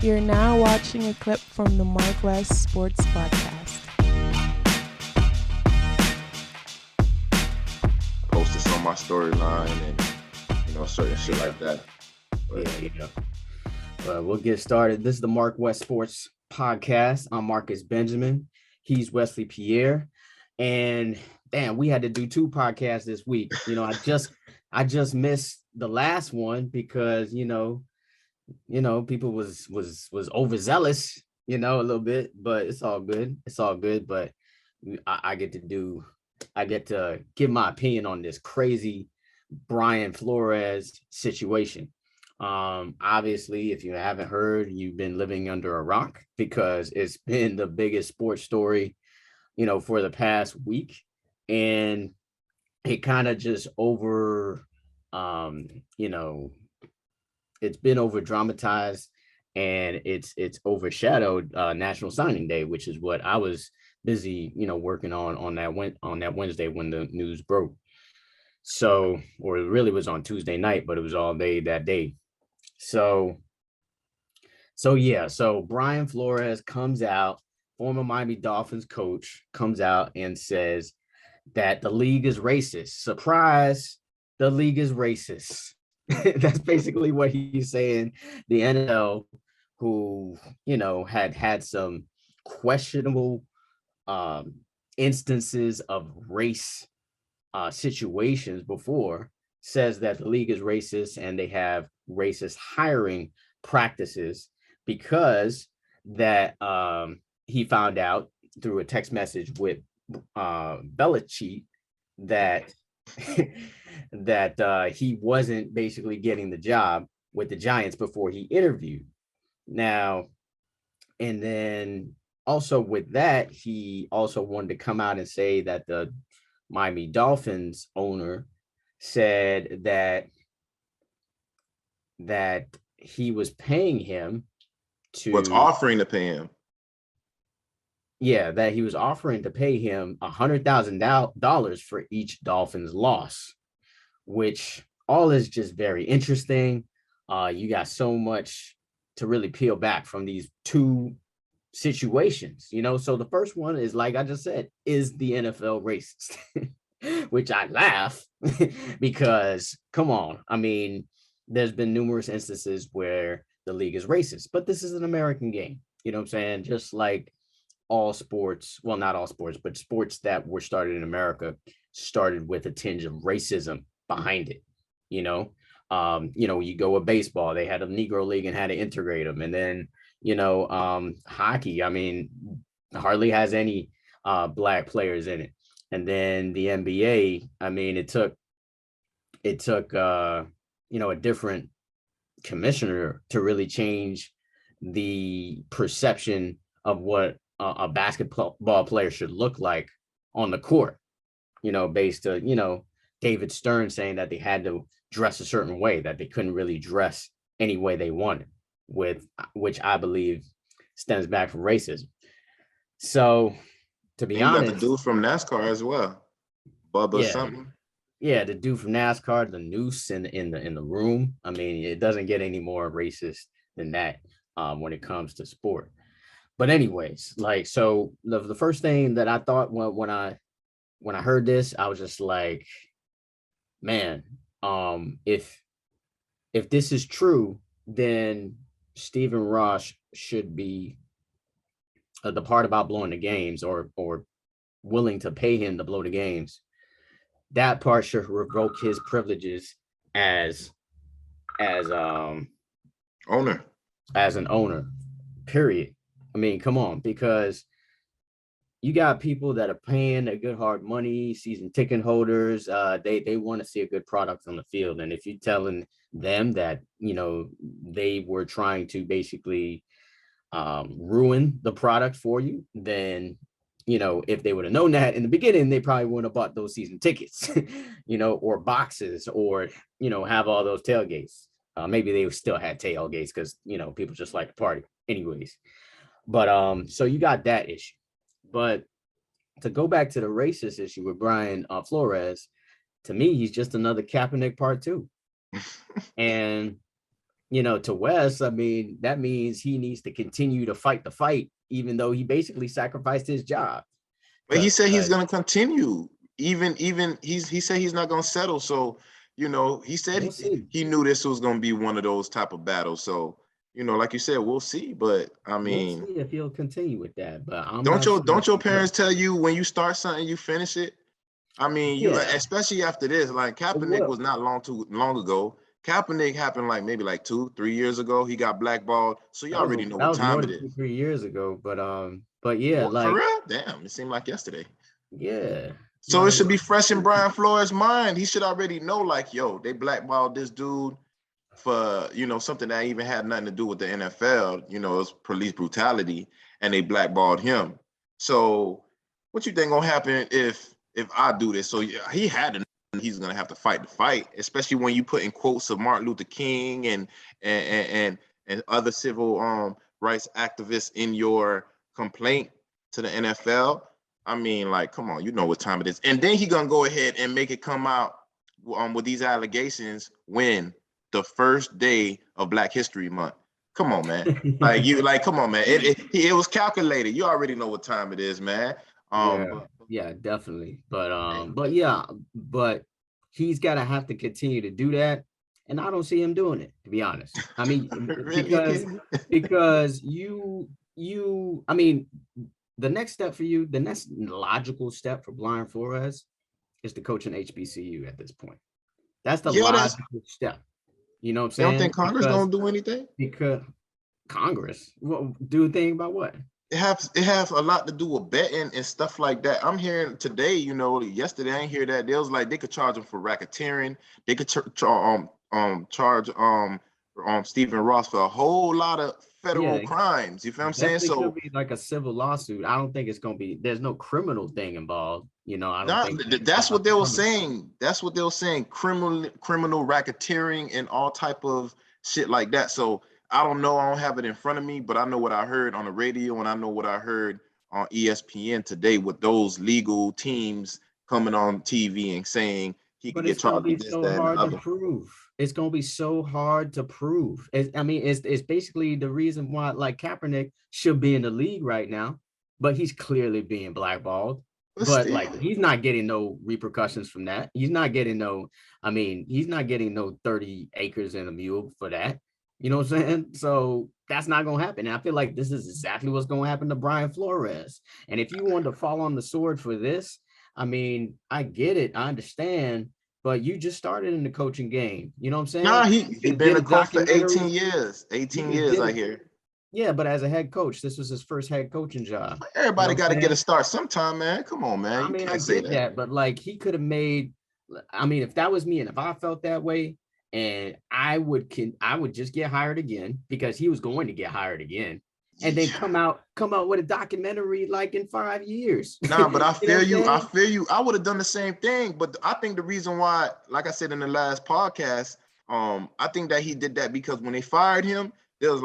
You're now watching a clip from the MarcWes Sports Podcast. Post this on my storyline and certain shit like that. But, yeah. We'll get started. This is the MarcWes Sports Podcast. I'm Marcus Benjamin. He's Wesley Pierre. And damn, we had to do 2 podcasts this week. I just missed the last one because people was overzealous, a little bit, but it's all good. It's all good. But I get to give my opinion on this crazy Brian Flores situation. Obviously, if you haven't heard, you've been living under a rock because it's been the biggest sports story, for the past week. And it kind of just it's been over dramatized, and it's overshadowed National Signing Day, which is what I was busy, working on that Wednesday when the news broke. So, or it really was on Tuesday night, but it was all day that day. So Brian Flores comes out, former Miami Dolphins coach, comes out and says that the league is racist. Surprise, the league is racist. That's basically what he's saying. The NFL, who, had some questionable instances of race situations before, says that the league is racist and they have racist hiring practices because that he found out through a text message with Belichick that that he wasn't basically getting the job with the Giants before he interviewed. Now, and then also with that, he also wanted to come out and say that the Miami Dolphins owner said that he was paying him what's offering to pay him. Yeah, that he was offering to pay him $100,000 for each Dolphins loss, which all is just very interesting. You got so much to really peel back from these 2 situations, So the first one is, like I just said, is the NFL racist? Which I laugh because, come on. I mean, there's been numerous instances where the league is racist, but this is an American game. You know what I'm saying? Just like all sports, well, not all sports, but sports that were started in America started with a tinge of racism behind it. You go with baseball, they had a Negro League and had to integrate them. And then, hockey, I mean, hardly has any black players in it. And then the NBA, I mean, it took a different commissioner to really change the perception of what a basketball player should look like on the court, based on, David Stern saying that they had to dress a certain way, that they couldn't really dress any way they wanted, which I believe stems back from racism. So, to be honest, got the dude from NASCAR as well, Bubba something. Yeah, the dude from NASCAR, the noose in the room. I mean, it doesn't get any more racist than that when it comes to sport. But anyways, so the first thing that I thought when I heard this, I was just like, man, if this is true, then Stephen Ross should be the part about blowing the games or willing to pay him to blow the games. That part should revoke his privileges as an owner, period. I mean, come on, because you got people that are paying their good hard money, season ticket holders. They want to see a good product on the field. And if you're telling them that, they were trying to basically ruin the product for you, then, if they would have known that in the beginning, they probably wouldn't have bought those season tickets, or boxes, or, have all those tailgates. Maybe they still had tailgates because, people just like to party anyways. But so you got that issue. But to go back to the racist issue with Brian Flores, to me, he's just another Kaepernick part 2. And, to Wes, I mean, that means he needs to continue to fight the fight, even though he basically sacrificed his job. But he said he's gonna continue. Even he said he's not gonna settle. So, he said he knew this was gonna be one of those type of battles. So, like you said, we'll see. But I mean, we'll see if he'll continue with that. But don't your parents tell you when you start something, you finish it? I mean, you especially after this, like Kaepernick was not long ago. Kaepernick happened maybe 2-3 years ago. He got blackballed. So you already know what time it is. 3 years ago. But yeah, for real? Damn, it seemed like yesterday. Yeah. So it should be fresh in Brian Flores' mind. He should already know, they blackballed this dude for, something that even had nothing to do with the NFL. It was police brutality, and they blackballed him. So what you think gonna happen if I do this? So he had to know he's gonna have to fight the fight, especially when you put in quotes of Martin Luther King and other civil rights activists in your complaint to the NFL. I mean, come on, you know what time it is. And then he gonna go ahead and make it come out with these allegations when the first day of Black History Month. Come on, man. Come on, man. It was calculated. You already know what time it is, man. Yeah, definitely. But he's gotta have to continue to do that. And I don't see him doing it, to be honest. I mean, because I mean, the next step for you, the next logical step for Brian Flores is to coach an HBCU at this point. That's the logical step. You know what I'm saying? You don't think Congress don't do anything? Because Congress, do a thing about what? It has a lot to do with betting and stuff like that. I'm hearing today, yesterday I didn't hear that. They was they could charge them for racketeering. They could charge Stephen Ross for a whole lot of federal crimes. You feel what I'm saying? So it could be like a civil lawsuit. I don't think it's gonna be. There's no criminal thing involved. I don't think that's what they were saying. That's what they were saying. Criminal racketeering and all type of shit like that. So I don't know. I don't have it in front of me, but I know what I heard on the radio, and I know what I heard on ESPN today with those legal teams coming on TV and saying he could get charged with this, that, and the other. It's going to be so hard to prove. It's basically the reason why Kaepernick should be in the league right now, but he's clearly being blackballed. But he's not getting no repercussions from that. He's not getting no 30 acres and a mule for that. You know what I'm saying? So that's not going to happen. And I feel like this is exactly what's going to happen to Brian Flores. And if you want to fall on the sword for this, I mean, I get it. I understand. But you just started in the coaching game. You know what I'm saying? Nah, he's been a coach for 18 years. 18 years, I hear. Yeah, but as a head coach, this was his first head coaching job. Everybody got to get a start sometime, man. Come on, man. I mean, I get that, but he could have made. I mean, if that was me, and if I felt that way, and I would just get hired again, because he was going to get hired again, and then come out with a documentary in 5 years. Nah, but I feel you. I would have done the same thing, but I think the reason why, like I said in the last podcast, I think that he did that because when they fired him, it was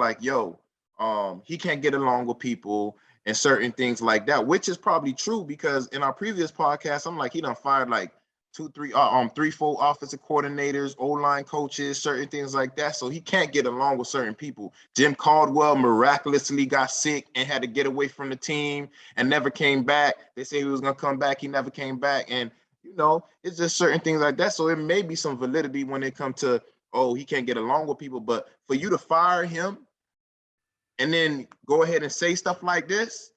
he can't get along with people and certain things like that, which is probably true because in our previous podcast, I'm he done fired 3, 4 offensive coordinators, O-line coaches, certain things like that. So he can't get along with certain people. Jim Caldwell miraculously got sick and had to get away from the team and never came back. They say he was going to come back. He never came back. And, it's just certain things like that. So it may be some validity when it comes to, he can't get along with people. But for you to fire him and then go ahead and say stuff like this,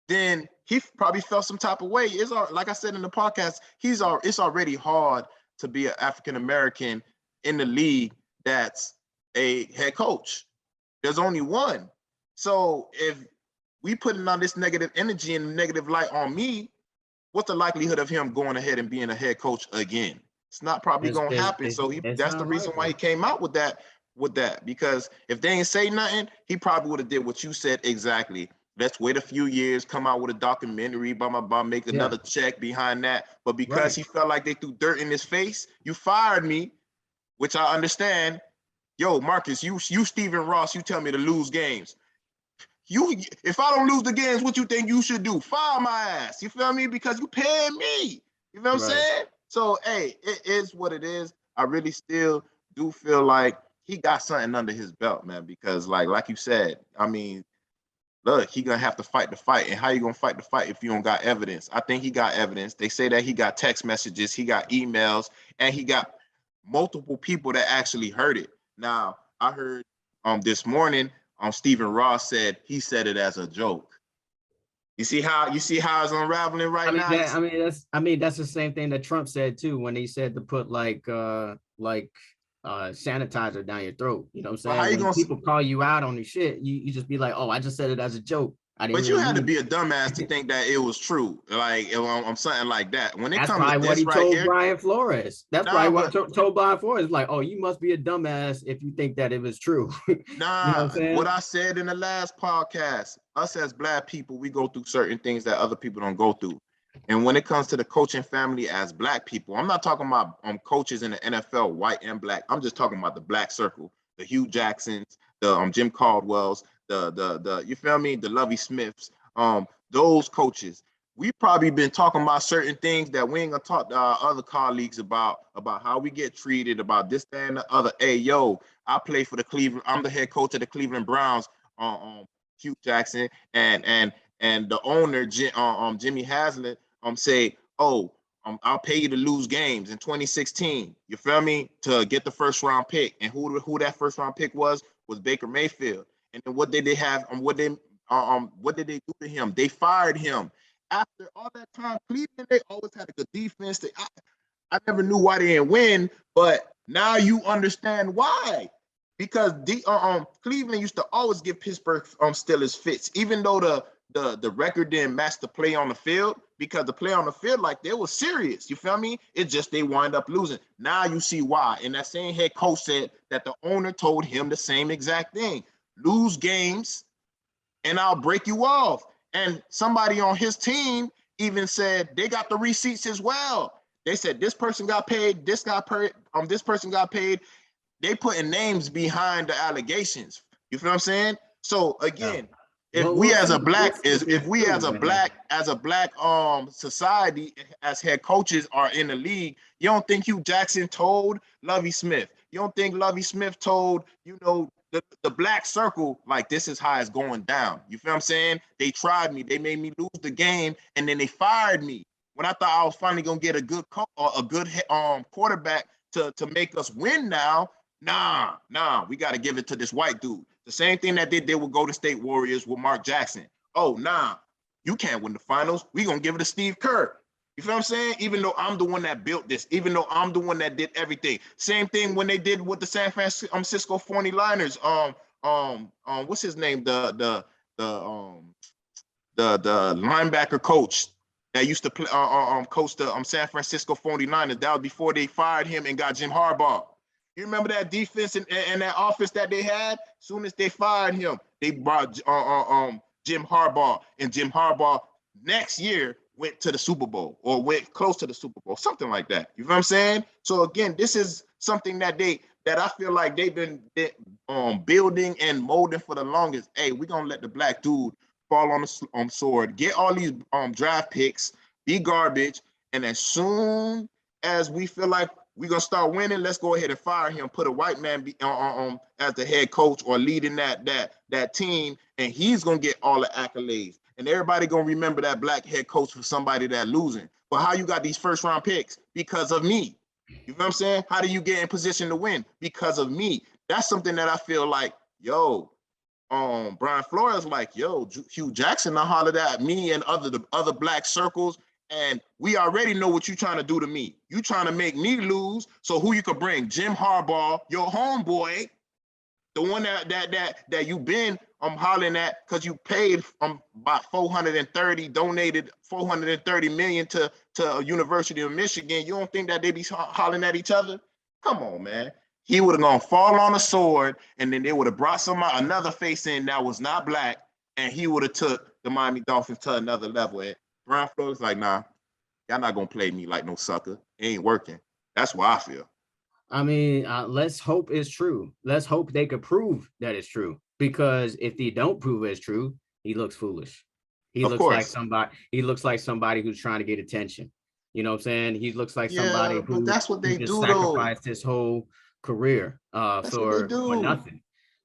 then he probably felt some type of way. It's like I said in the podcast, it's already hard to be an African-American in the league that's a head coach. There's only one. So if we putting on this negative energy and negative light on me, what's the likelihood of him going ahead and being a head coach again? It's not probably going to happen. So that's the reason why he came out with that, because if they ain't say nothing, he probably would have did what you said exactly. Let's wait a few years, come out with a documentary, make another check behind that. But because he felt like they threw dirt in his face, you fired me, which I understand. Yo, Marcus, you Stephen Ross, you tell me to lose games. If I don't lose the games, what you think you should do? Fire my ass. You feel me? Because you paying me. You know what I'm saying? So, hey, it is what it is. I really still do feel like he got something under his belt, man. Because like you said, I mean, look, he gonna have to fight the fight. And how you gonna fight the fight if you don't got evidence? I think he got evidence. They say that he got text messages, he got emails, and he got multiple people that actually heard it. Now, I heard this morning, Stephen Ross said he said it as a joke. You see how it's unraveling right now? That's the same thing that Trump said too when he said to put sanitizer down your throat. You know what I'm saying? When people call you out on the shit, you just be like, oh, I just said it as a joke. But you had to be a dumbass to think that it was true. Like I'm something like that. When it comes to this right here, Brian Flores. That's probably what he told Brian Flores. Like, oh, you must be a dumbass if you think that it was true. Nah, you know what I said in the last podcast, us as Black people, we go through certain things that other people don't go through. And when it comes to the coaching family as Black people, I'm not talking about coaches in the NFL, white and Black. I'm just talking about the Black circle, the Hugh Jacksons, the Jim Caldwells, the you feel me, the Lovie Smiths, those coaches. We probably been talking about certain things that we ain't gonna talk to our other colleagues about how we get treated, about this, that, and the other. Hey, yo, I play for the Cleveland. I'm the head coach of the Cleveland Browns. Hugh Jackson and the owner Jimmy Haslam say, oh, I'll pay you to lose games in 2016. You feel me? To get the first round pick, and who that first round pick was Baker Mayfield. And then what did they have? What did they do to him? They fired him. After all that time, Cleveland, they always had a good defense. I never knew why they didn't win, but now you understand why. Because Cleveland used to always give Pittsburgh Steelers fits, even though the record didn't match the play on the field, because the play on the field, like, they were serious. You feel me? It's just they wind up losing. Now you see why. And that same head coach said that the owner told him the same exact thing. Lose games, and I'll break you off. And somebody on his team even said they got the receipts as well. They said this person got paid, this person got paid. They putting names behind the allegations. You feel what I'm saying? So again, if we as a black society, as head coaches are in the league, you don't think Hugh Jackson told Lovie Smith? You don't think Lovie Smith told, the Black circle, like, this is how it's going down? You feel what I'm saying? They tried me. They made me lose the game, and then they fired me when I thought I was finally gonna get a good quarterback to make us win. Now, nah, we got to give it to this white dude. The same thing that they did with Golden State Warriors with Mark Jackson. Oh, nah, you can't win the finals. We gonna give it to Steve Kerr. You feel what I'm saying? Even though I'm the one that built this, even though I'm the one that did everything. Same thing when they did with the San Francisco 49ers. What's his name? The linebacker coach that used to play coach the San Francisco 49ers. That was before they fired him and got Jim Harbaugh. You remember that defense and that offense that they had? As soon as they fired him, they brought Jim Harbaugh, and Jim Harbaugh next year went to the Super Bowl, or went close to the Super Bowl, something like that. You know what I'm saying? So again, this is something that I feel like they've been building and molding for the longest. Hey, we're gonna let the Black dude fall on the sword, get all these draft picks, be garbage, and as soon as we feel like we're gonna start winning, let's go ahead and fire him, put a white man as the head coach or leading that team, and he's gonna get all the accolades. And everybody gonna remember that Black head coach for somebody that losing. But how you got these first round picks? Because of me. You know what I'm saying? How do you get in position to win? Because of me. That's something that I feel like, Brian Flores, like, Hugh Jackson now hollered at me and the other Black circles, and we already know what you're trying to do to me. You trying to make me lose. So who you could bring? Jim Harbaugh, your homeboy, the one that you've been hollering at, because you paid about donated $430 million to University of Michigan. You don't think that they be hollering at each other? Come on, man. He would have gone fall on a sword, and then they would have brought another face in that was not Black, and he would have took the Miami Dolphins to another level. And Brian Flores like, nah, y'all not gonna play me like no sucker. It ain't working. That's what I feel. I mean, let's hope it's true. Let's hope they could prove that it's true. Because if they don't prove it's true, he looks foolish. He looks like somebody who's trying to get attention. You know what I'm saying? He looks like somebody who that's what they do, sacrificed his whole career That's what they do. for nothing.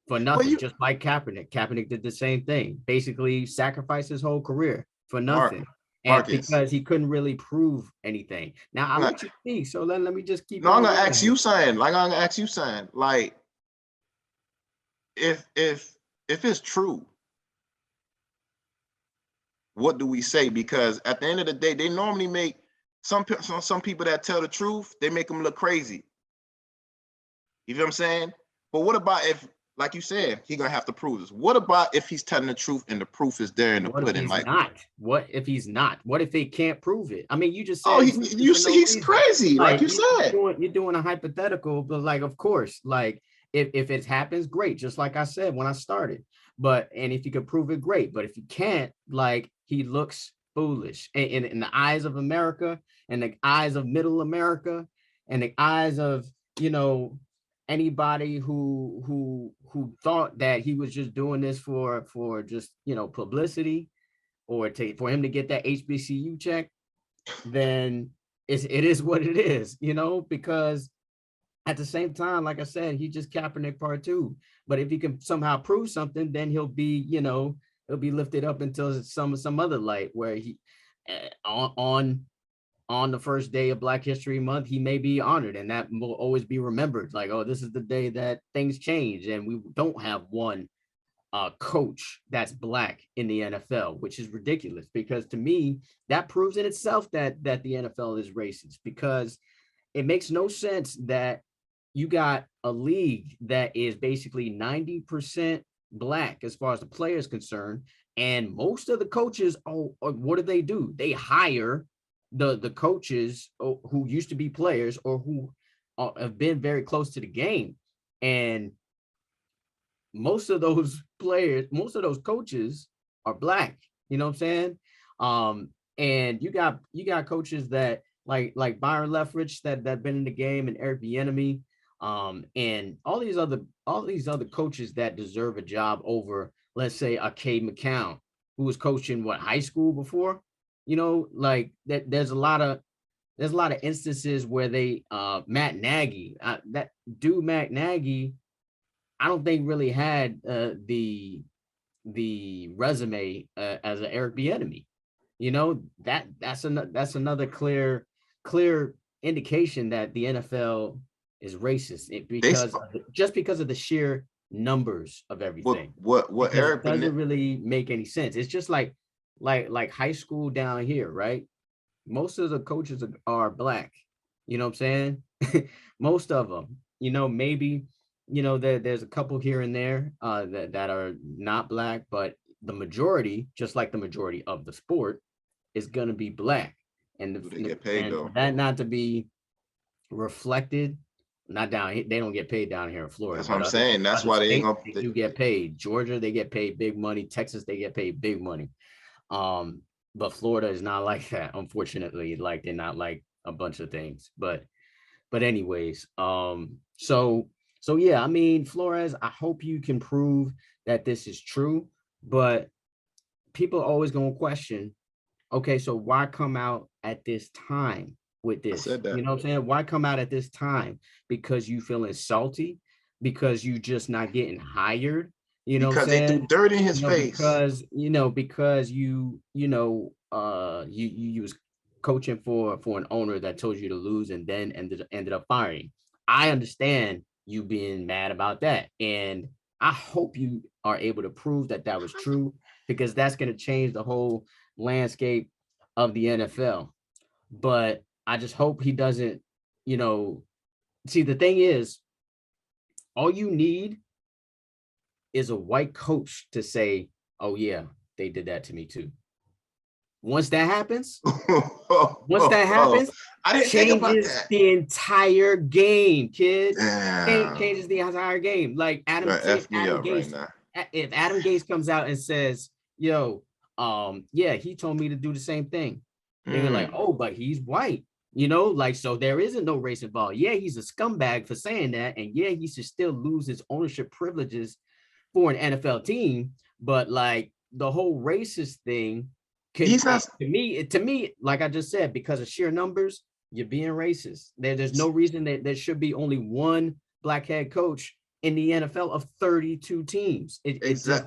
For nothing, just like Kaepernick. Kaepernick did the same thing, basically sacrificed his whole career for nothing. And Marcus, because he couldn't really prove anything. Now I'll let you speak. So let me just keep. No, I'm gonna ask you something. Like I'm gonna ask you something. Like if it's true, what do we say? Because at the end of the day, they normally make some people that tell the truth, they make them look crazy. You know what I'm saying? But what about if, like you said, he gonna have to prove this? What about if he's telling the truth and the proof is there in the pudding? Like, what if he's not? What if they can't prove it? I mean, you just said, oh, you see, he's crazy, like you said. You're doing a hypothetical, but like, of course, like if it happens, great. Just like I said when I started. And if you can prove it, great. But if you can't, like, he looks foolish in the eyes of America, and the eyes of Middle America, and the eyes of, anybody who thought that he was just doing this for just publicity, or for him to get that HBCU check, then it is what it is, because at the same time, like I said, he just Kaepernick part 2. But if he can somehow prove something, then he'll be lifted up until some other light, where he on the first day of Black History Month, he may be honored, and that will always be remembered. Like, oh, this is the day that things change, and we don't have one coach that's Black in the NFL, which is ridiculous, because to me, that proves in itself that the NFL is racist, because it makes no sense that you got a league that is basically 90% Black as far as the player is concerned, and most of the coaches, what do? They hire the coaches who used to be players, or who have been very close to the game, and most of those coaches are Black. You know what I'm saying? And you got coaches that like Byron Leftwich that been in the game, and Eric Bieniemy, and all these other coaches that deserve a job over, let's say, a Cade McCown, who was coaching high school before. Like that. There's a lot of instances where they Matt Nagy, Matt Nagy, I don't think really had the resume as an Eric Bieniemy. That's another clear indication that the NFL is racist, because of the sheer numbers of everything. What Eric doesn't really make any sense. It's just like high school down here, right? Most of the coaches are Black. You know what I'm saying? Most of them. Maybe there's a couple here and there that are not Black, but the majority, just like the majority of the sport, is going to be Black. And they get paid, though. That not to be reflected. Not down here. They don't get paid down here in Florida. That's what I'm saying. That's why they do get paid. Georgia, they get paid big money. Texas, they get paid big money. But Florida is not like that, unfortunately. Like, they're not like a bunch of things. But anyways, so yeah, I mean, Flores, I hope you can prove that this is true. But people are always going to question, okay, so why come out at this time with this? You know what I'm saying? Why come out at this time? Because you feeling salty? Because you just not getting hired? Because they threw dirt in his face. Because you was coaching for an owner that told you to lose, and then ended up firing. I understand you being mad about that, and I hope you are able to prove that was true, because that's going to change the whole landscape of the NFL. But I just hope he doesn't, see, the thing is, all you need is a white coach to say, oh yeah, they did that to me too. Once that happens, I didn't think about that. The entire game, kid. Changes the entire game. Like Adam Gase, right, if Adam Gase comes out and says, yo, yeah, he told me to do the same thing. They're like, oh, but he's white. So there isn't no race involved. Yeah, he's a scumbag for saying that. And yeah, he should still lose his ownership privileges for an NFL team. But like the whole racist thing, to me, like I just said, because of sheer numbers, you're being racist. There's no reason that there should be only one black head coach in the NFL of 32 teams. It just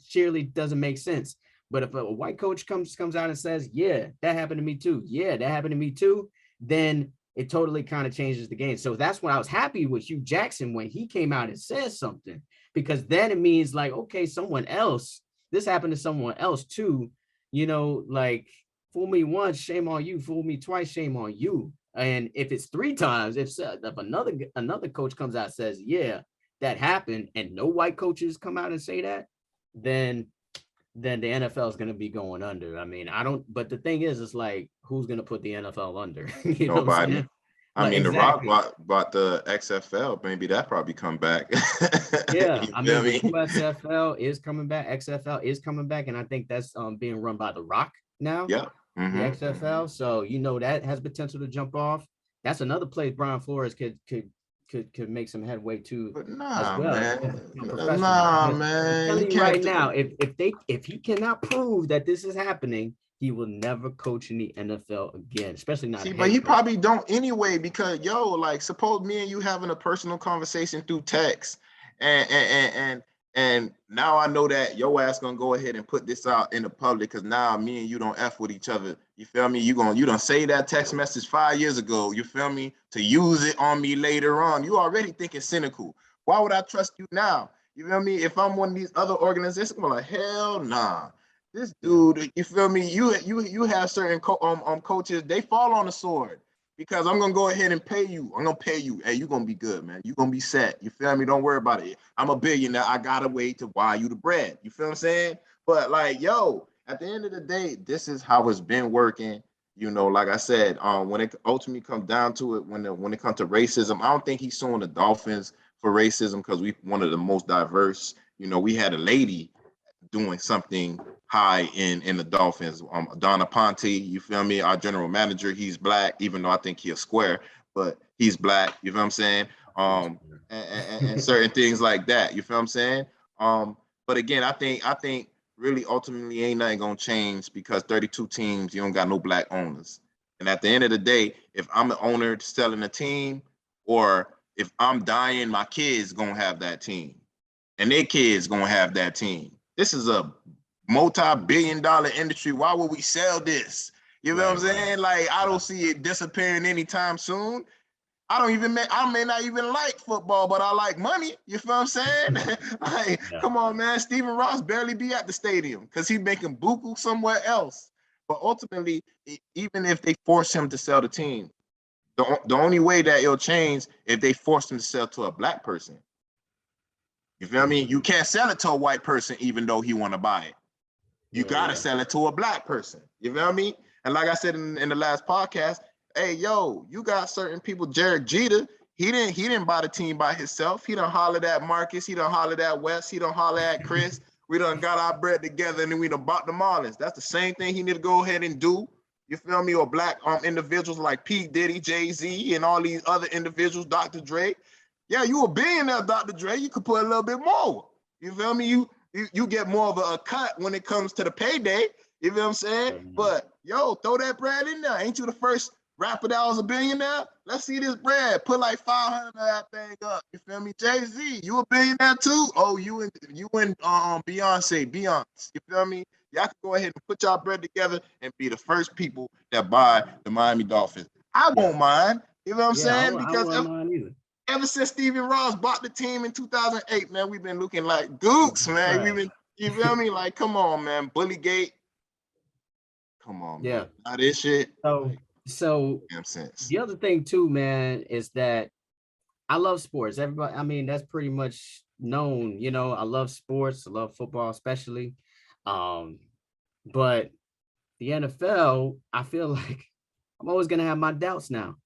surely doesn't make sense. But if a white coach comes out and says, yeah, that happened to me too. Yeah, that happened to me too. Then it totally kind of changes the game. So that's when I was happy with Hugh Jackson when he came out and said something, because then it means like, okay, someone else, this happened to someone else too. You know, like, fool me once, shame on you. Fool me twice, shame on you. And if it's 3 times, if another coach comes out and says, yeah, that happened, and no white coaches come out and say that, then the NFL is going to be going under. I mean, but the thing is, it's like, who's going to put the NFL under? You know what I'm saying? I mean, exactly. The Rock bought the XFL. Maybe that probably come back. Yeah, I mean, the USFL is coming back. XFL is coming back, and I think that's being run by The Rock now. Yeah. Mm-hmm. The XFL. So, you know, that has potential to jump off. That's another place Brian Flores could make some headway to as well. Man. Nah, man. I'm telling you right now, if he cannot prove that this is happening, he will never coach in the NFL again, especially not. But he probably don't anyway, because like, suppose me and you having a personal conversation through text, and now I know that your ass gonna go ahead and put this out in the public, because now me and you don't F with each other. You feel me? You don't say that text message 5 years ago. You feel me? To use it on me later on. You already thinking cynical. Why would I trust you now? You feel me? If I'm one of these other organizations, I'm like, hell nah. This dude, you feel me? You have certain coaches, they fall on the sword, because I'm gonna go ahead and pay you. I'm gonna pay you. Hey, you gonna be good, man. You gonna be set. You feel me? Don't worry about it. I'm a billionaire. I gotta wait to wire you the bread. You feel what I'm saying? But like, at the end of the day, this is how it's been working. You know, like I said, when it ultimately comes down to it, when it comes to racism, I don't think he's suing the Dolphins for racism, because we one of the most diverse. You know, we had a lady doing something high in the Dolphins. Donna Ponte, you feel me? Our general manager, he's black, even though I think he's square, but he's black. You feel what I'm saying? And certain things like that. You feel what I'm saying? But again, I think really ultimately ain't nothing gonna change, because 32 teams, you don't got no black owners. And at the end of the day, if I'm the owner selling a team, or if I'm dying, my kids gonna have that team, and their kids gonna have that team. This is a multi-billion-dollar industry. Why would we sell this? You know what I'm saying? Like, I don't see it disappearing anytime soon. I may not even like football, but I like money. You feel what I'm saying? Come on, man. Stephen Ross barely be at the stadium because he's making buku somewhere else. But ultimately, even if they force him to sell the team, the only way that it'll change if they force him to sell to a black person. You feel me? You can't sell it to a white person even though he want to buy it. You gotta sell it to a black person. You feel me? And like I said in the last podcast, hey, you got certain people. Jared Jeter, he didn't buy the team by himself. He done hollered at Marcus. He done hollered at Wes. He done hollered at Chris. We done got our bread together, and then we done bought the Marlins. That's the same thing he need to go ahead and do. You feel me? Or black individuals like P. Diddy, Jay-Z, and all these other individuals, Dr. Dre. Yeah, you a billionaire, Dr. Dre. You could put a little bit more. You feel me? You get more of a cut when it comes to the payday. You feel what I'm saying? But throw that bread in there. Ain't you the first rapper that was a billionaire? Let's see this bread. Put like 500 of that thing up. You feel me? Jay-Z, you a billionaire too? Oh, you and Beyonce. You feel me? Y'all can go ahead and put y'all bread together and be the first people that buy the Miami Dolphins. I won't mind. You know what I'm saying? Because ever since Stephen Ross bought the team in 2008, man, we've been looking like gooks, man. We've been, you feel me? Like, come on, man. Bullygate. Come on, man. Not this shit. So the other thing too, man, is that I love sports. Everybody, I mean, that's pretty much known. You know, I love sports. I love football, especially. But the NFL, I feel like I'm always gonna have my doubts now.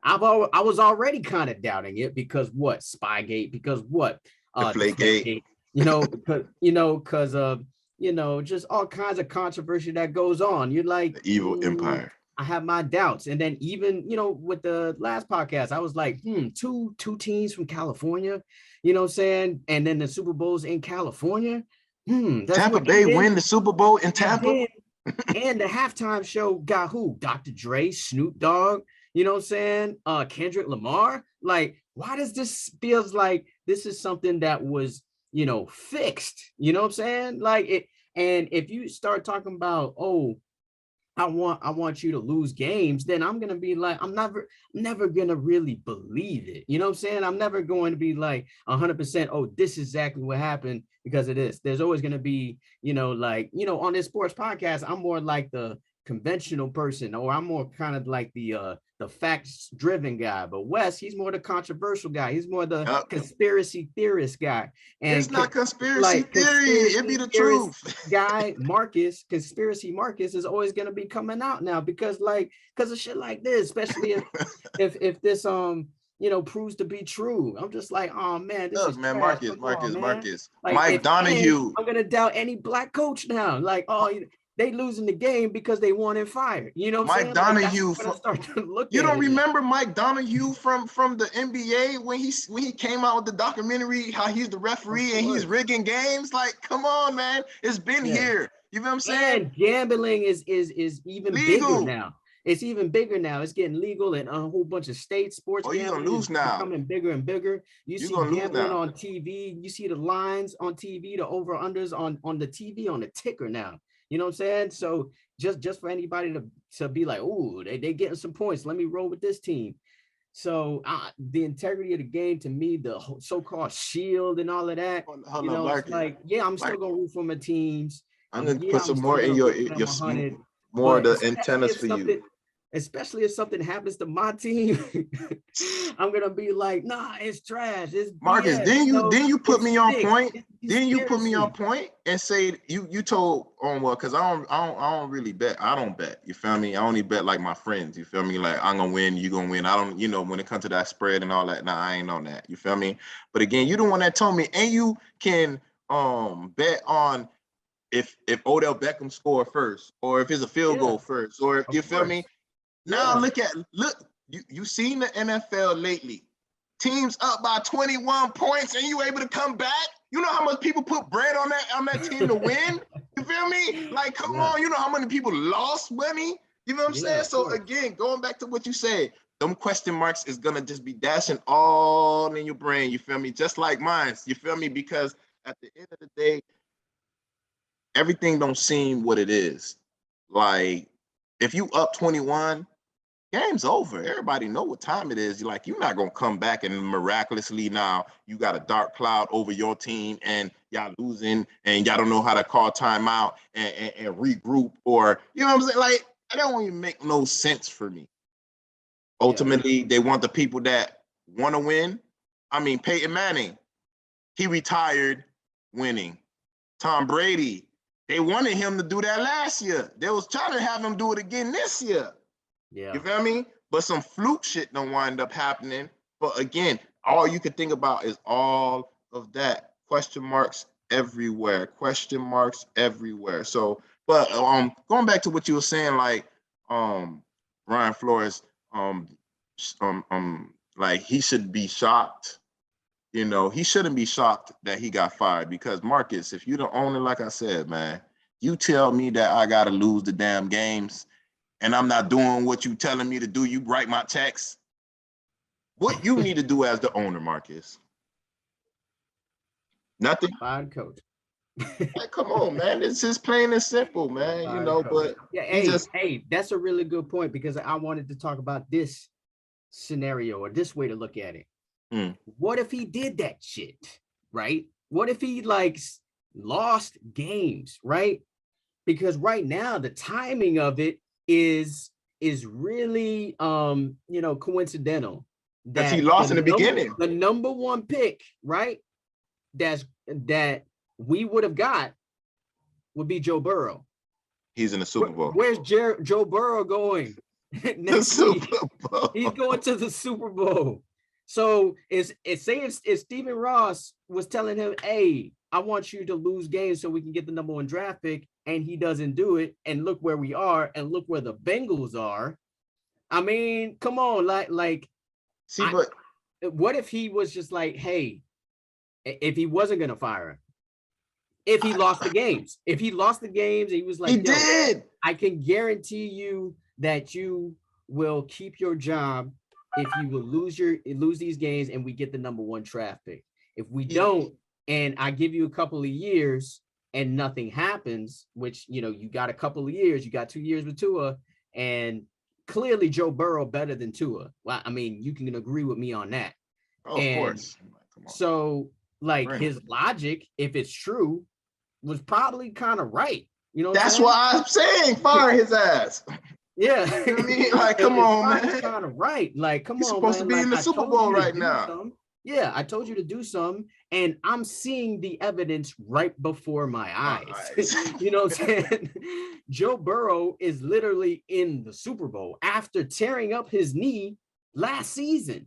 I was already kind of doubting it because what? Spygate, because what? Deflategate. Because of just all kinds of controversy that goes on. You're like the evil empire. I have my doubts. And then even, with the last podcast, I was like, two teams from California, you know what I'm saying? And then the Super Bowl's in California. Tampa Bay win the Super Bowl in Tampa. And the halftime show got who? Dr. Dre, Snoop Dogg, you know what I'm saying? Kendrick Lamar. Like, why does this feels like this is something that was, fixed? You know what I'm saying? Like it. And if you start talking about, oh, I want you to lose games, then I'm gonna be like, I'm never gonna really believe it. You know what I'm saying? I'm never going to be like 100%. Oh, this is exactly what happened because of this. There's always gonna be, on this sports podcast, I'm more like the conventional person, or I'm more kind of like the facts driven guy. But Wes, he's more the controversial guy. He's more the conspiracy theorist guy. And it's not conspiracy theory. It be the truth. Guy Marcus, conspiracy Marcus, is always going to be coming out now because of shit like this, especially if this proves to be true. I'm just like, oh man, this is man, Marcus. Like, Mike Donahue. I'm gonna doubt any black coach now. Like, oh, they losing the game because they won and fired. You know what I'm saying? Donahue. You don't remember Mike Donahue from the NBA when he came out with the documentary how he's the referee and he's rigging games? Like, come on, man. It's been here. You know what I'm saying? And gambling is even legal. Bigger now. It's even bigger now. It's getting legal in a whole bunch of states. Sports gambling you're gonna lose now. Becoming bigger and bigger. You see gambling on TV. You see the lines on TV, the over-unders on the TV, on the ticker now. You know what I'm saying? So just for anybody to be like, oh, they getting some points. Let me roll with this team. So the integrity of the game, to me, the so-called shield and all of that, it's like, I'm still gonna root for my teams. I'm gonna put some more in your more of the antennas for you. Especially if something happens to my team, I'm gonna be like, nah, it's trash. It's Marcus. BS. Then you put me on point. Then you put me on point and say you told on because I don't really bet. I don't bet. You feel me? I only bet like my friends. You feel me? Like I'm gonna win, you gonna win. I don't. When it comes to that spread and all that, nah, I ain't on that. You feel me? But again, you the one that told me, and you can bet on if Odell Beckham score first, or if it's a field goal first, or if you feel me. Now look, you seen the NFL lately. Teams up by 21 points and you able to come back. You know how much people put bread on that team to win? You feel me? Like, come on, you know how many people lost money? You know what I'm saying? So again, going back to what you said, them question marks is gonna just be dashing all in your brain, you feel me? Just like mine, you feel me? Because at the end of the day, everything don't seem what it is. Like, if you up 21, game's over. Everybody know what time it is. You're not gonna come back and miraculously now you got a dark cloud over your team and y'all losing and y'all don't know how to call timeout and regroup, or you know what I'm saying? Like, that don't even make no sense for me. Ultimately, they want the people that want to win. I mean, Peyton Manning, he retired winning. Tom Brady, they wanted him to do that last year. They was trying to have him do it again this year. Yeah. You feel me? But some fluke shit don't wind up happening. But again, all you can think about is all of that. Question marks everywhere. So, but going back to what you were saying, like Brian Flores, like he should be shocked. He shouldn't be shocked that he got fired because Marcus, if you the owner, like I said, man, you tell me that I gotta lose the damn games and I'm not doing what you telling me to do, you write my checks. What you need to do as the owner, Marcus? Nothing. Fine coach. Like, come on, man. It's just plain and simple, man. But hey, that's a really good point because I wanted to talk about this scenario or this way to look at it. What if he did that shit, right? What if he lost games, right? Because right now the timing of it is really coincidental that he lost in the beginning. The number one pick, right? That we would have got would be Joe Burrow. He's in the Super Bowl. Where's Joe Burrow going? The Super Bowl. He's going to the Super Bowl. So if Stephen Ross was telling him, hey, I want you to lose games so we can get the number one draft pick, and he doesn't do it, and look where we are, and look where the Bengals are. I mean, come on, but what if he was just like, hey, if he wasn't gonna fire him, if he lost the games, he was like, he did. I can guarantee you that you will keep your job if you will lose these games and we get the number 1 draft pick. If we don't, and I give you a couple of years and nothing happens, which, you got a couple of years, you got 2 years with Tua, and clearly Joe Burrow better than Tua. Well, I mean, you can agree with me on that. Oh, of course. Come on. So, like, his logic, if it's true, was probably kind of right. That's why I'm saying fire his ass. Yeah. You know what I mean? Like, come on, man. Kind of right. Like, come on, He's supposed to be in the Super Bowl right now. Yeah, I told you to do something, and I'm seeing the evidence right before my eyes. You know what I'm saying? Joe Burrow is literally in the Super Bowl after tearing up his knee last season.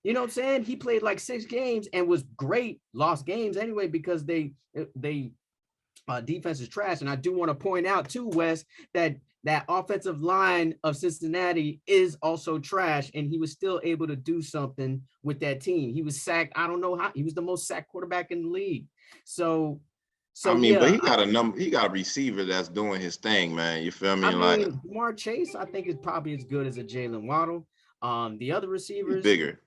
You know what I'm saying? He played like 6 games and was great, lost games anyway, because they defense is trash. And I do want to point out too, Wes, that offensive line of Cincinnati is also trash, and he was still able to do something with that team. He was sacked. I don't know how. He was the most sacked quarterback in the league. So I mean, but he got a receiver that's doing his thing, man. You feel me? I mean, Jamar Chase, I think, is probably as good as a Jalen Waddle. The other receivers, he's bigger.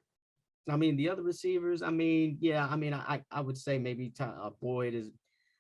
I mean, the other receivers, I mean, yeah, I mean, I would say maybe Boyd is.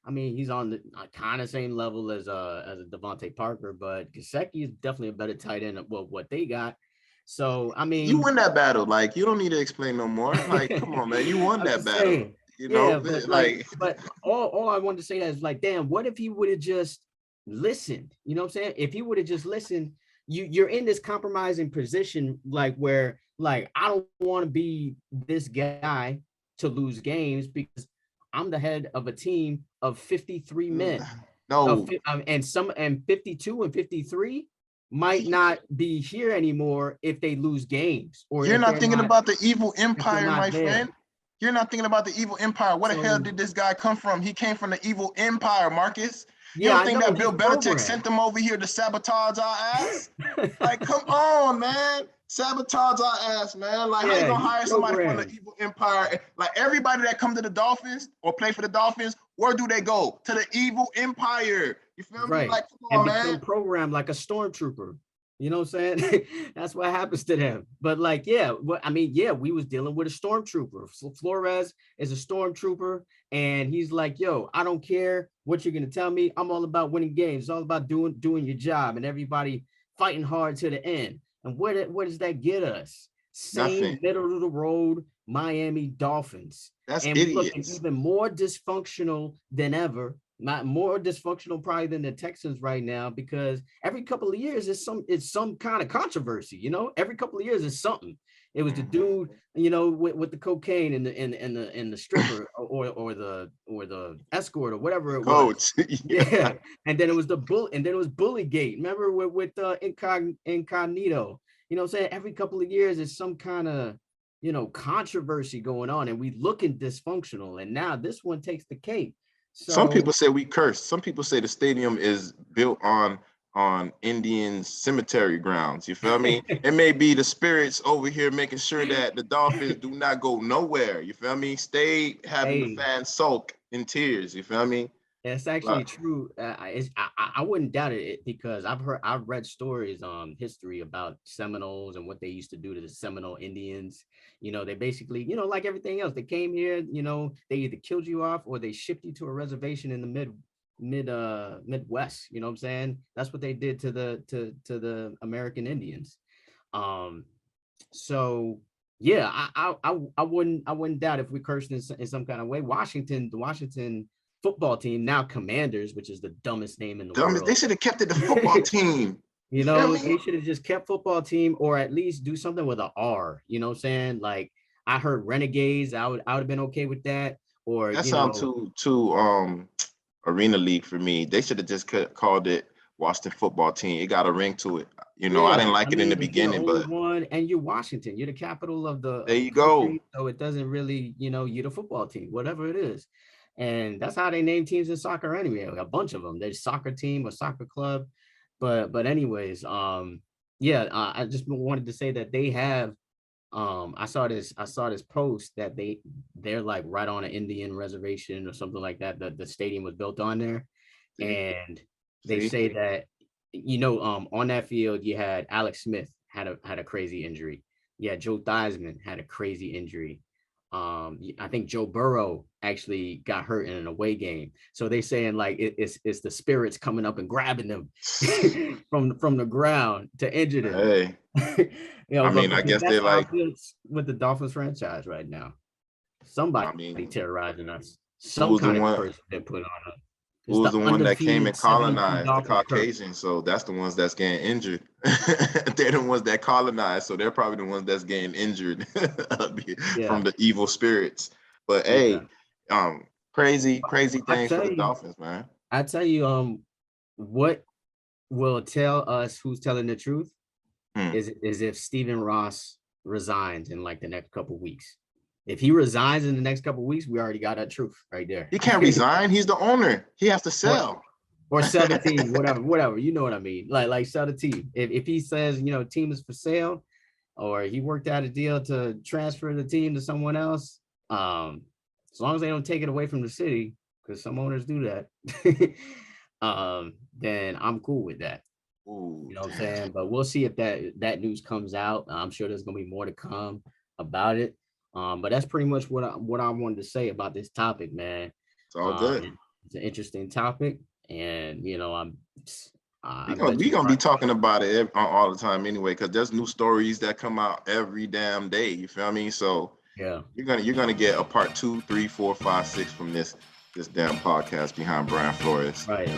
I mean, he's on the kind of same level as a Devontae Parker, but Gesicki is definitely a better tight end of what they got. So, I mean, you win that battle. Like, you don't need to explain no more. Like, come on, man, you won that battle. Saying, but all I wanted to say is, like, damn, what if he would have just listened? You know what I'm saying? If he would have just listened, you're in this compromising position, like, where, like, I don't want to be this guy to lose games because I'm the head of a team of 53 men. No. And 52 and 53 might not be here anymore if they lose games. Or you're not thinking about the evil empire, my friend. You're not thinking about the evil empire. Where the hell did this guy come from? He came from the evil empire, Marcus. You don't think that Bill Belichick sent them over here to sabotage our ass? Like, come on, man. Sabotage our ass, man. Like, how you gonna hire somebody from the evil empire? Like, everybody that come to the Dolphins or play for the Dolphins, where do they go? To the evil empire. You feel me? Like, come on, man. Programmed like a stormtrooper. You know what I'm saying? That's what happens to them. But, like, yeah, we was dealing with a stormtrooper. Flores is a stormtrooper, and he's like, yo, I don't care what you're gonna tell me. I'm all about winning games. It's all about doing your job, and everybody fighting hard to the end. And what does that get us? Same middle of the road Miami Dolphins. That's and idiots. Looking even more dysfunctional than ever. Not more dysfunctional probably than the Texans right now, because every couple of years it's some kind of controversy. You know, every couple of years it's something. It was the dude, you know, with the cocaine and the stripper or the escort or whatever it was. Yeah. And then it was Bullygate. Remember with Incognito. You know what I'm saying? Every couple of years there's some kind of, you know, controversy going on, and we looking dysfunctional. And now this one takes the cake. So, some people say we cursed. Some people say the stadium is built on Indian cemetery grounds. You feel me? It may be the spirits over here making sure that the Dolphins do not go nowhere. You feel me? Stay having the fans sulk in tears. You feel me? It's actually true. I wouldn't doubt it, because I've read stories on history about Seminoles and what they used to do to the Seminole Indians. You know, they basically, you know, like everything else, they came here, you know, they either killed you off or they shipped you to a reservation in the Midwest. You know what I'm saying? That's what they did to the American Indians. So yeah, I wouldn't doubt if we cursed in some kind of way. The Washington football team, now Commanders, which is the dumbest name in the world. They should have kept it the football team. You know, they should have just kept football team, or at least do something with an R. You know what I'm saying? Like, I heard Renegades. I would have been okay with that. Or that sounds too arena league for me. They should have just called it Washington football team. It got a ring to it. You know, I didn't like it in the beginning, but and you're Washington. You're the capital of the. There you go. So it doesn't really, you know, you're the football team, whatever it is. And that's how they name teams in soccer anyway. A bunch of them. There's soccer team or soccer club. But anyways, I just wanted to say that they have. I saw this post that they're like right on an Indian reservation or something like that. The stadium was built on there, and they say that, you know, on that field you had Alex Smith had a crazy injury. Yeah, Joe Theismann had a crazy injury. I think Joe Burrow actually got hurt in an away game. So they saying like it's the spirits coming up and grabbing them from the ground to injure them. Hey, I mean, I guess that's they're how like, it feels with the Dolphins franchise right now. Somebody I mean, terrorizing us. who Some was the kind of one? curse been put on us. Who It's was the the one that came undefeated and 7-2 colonized the Dolphins curse. Caucasians? So that's the ones that's getting injured. They're the ones that colonized, so they're probably the ones that's getting injured Yeah, from the evil spirits. But yeah. hey, crazy I things for tell the you, Dolphins, man. what will tell us who's telling the truth Hmm. is if Stephen Ross resigns in like the next couple weeks. If he resigns in the next couple weeks, we already got that truth right there. He can't resign. He's the owner. He has to sell. or sell the team, whatever. You know what I mean? Like sell the team. If he says, team is for sale, or he worked out a deal to transfer the team to someone else, as long as they don't take it away from the city, because some owners do that, then I'm cool with that. Ooh, You know what I'm saying? But we'll see if that news comes out. I'm sure there's gonna be more to come about it. But that's pretty much what I wanted to say about this topic, man. it's all good. It's an interesting topic, and We I gonna, bet we you gonna be talking about it all the time anyway, because there's new stories that come out every damn day. You feel me? So yeah. you're gonna get a part 2, 3, 4, 5, 6 from this damn podcast behind Brian Flores. Right.